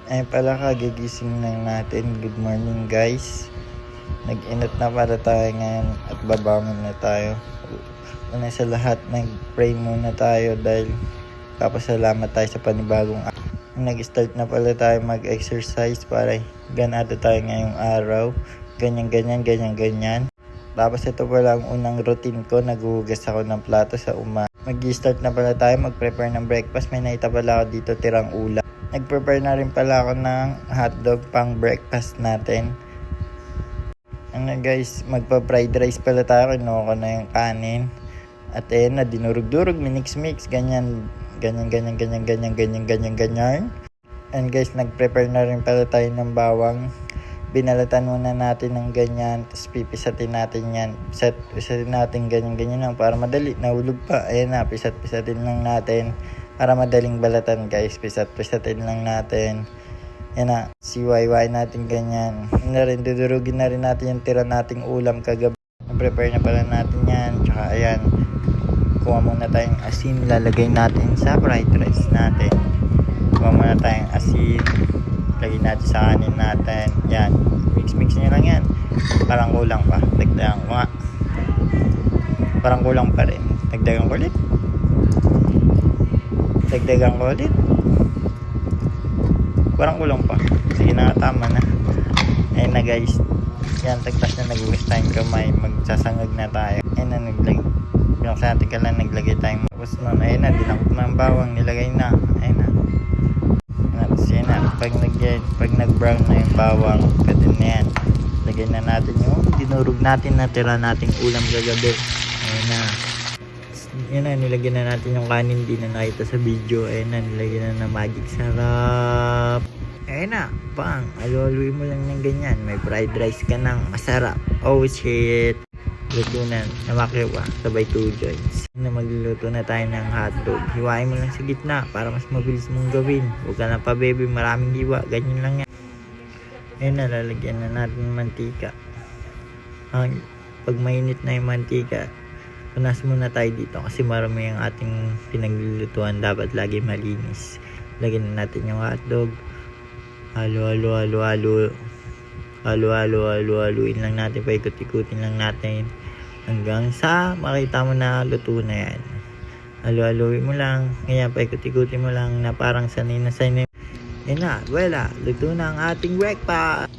Ay pala kagigising lang natin. Good morning guys. Nag-inot na para tayo ngayon at babangon na tayo. Una sa lahat, nag-pray muna tayo dahil papasalamat tayo sa panibagong araw. Nag-start na pala tayo mag-exercise para ganado tayo ngayong araw. Ganyan. Tapos ito pala ang unang routine ko. Naghuhugas ako ng plato sa umaga. Mag-start na pala tayo mag-prepare ng breakfast. May naita pala ako dito tirang ulam. Nag-prepare na rin pala ako ng hotdog pang breakfast natin. Ano guys, magpa-fried rice pala tayo. Kinuha ko na yung kanin. At ayun na, dinurog-durog, minix-mix, ganyan. And guys, nag-prepare na rin pala tayo ng bawang. Binalatan muna natin ng ganyan, tapos pipisatin natin yan. Pisatin natin ganyan lang para madali, nahulog pa. Ayun na, pisatin lang natin para madaling balatan guys. Pisatin lang natin. Yan na, siwayway natin ganyan. Dudurugin na rin natin yung tira nating ulam kagabi. Prepare na pala natin yan. Tsaka ayan, kuha muna tayong asin, lalagay natin sa fried rice natin. Kuha muna tayong asin, lagay natin sa kanin natin. Yan, mix nyo lang yan. Parang kulang pa, dagdagan ko nga. Parang kulang pa rin, dagdagan ko ulit. Parang kulang pa. Sige na, tama na. Ayun na guys. Yan, tagtas na nagugas tayong kamay. Magsasangag na tayo. Ayun na, binuksan natin ka lang, naglagay tayong tapos nun. Ayun na, dinakot na ang bawang, nilagay na. Ayun na. Tapos yun na, pag nag-brown na yung bawang, pwede na yan. Lagay na natin yung dinurog natin na tira nating ulam gagabi. Ayun na. Yun na, nilagyan na natin yung kanin, di na nakita sa video. Ayun na, nilagyan na ng magic sarap. Ayun na, bang, alualuin mo lang ng ganyan. May fried rice ka ng masarap. Oh shit. Luto na, namakyo pa, sabay 2 joints. Na magluluto na tayo ng hotdog. Hiwain mo lang sa gitna para mas mabilis mong gawin. Huwag ka na pa baby, maraming hiwa, ganyan lang yan. Ayun na, lalagyan na natin ng mantika. Pag mainit na yung mantika, punas muna tayo dito kasi marami yung ating pinaglulutuan, dapat lagi malinis. Lagyan na natin yung hotdog. Haluin lang natin, paikot-ikutin lang natin hanggang sa makita mo na luto na yan. Haluin mo lang, ngayon paikot-ikutin mo lang na parang sanay na. Yan na, wala, luto na ang ating breakfast.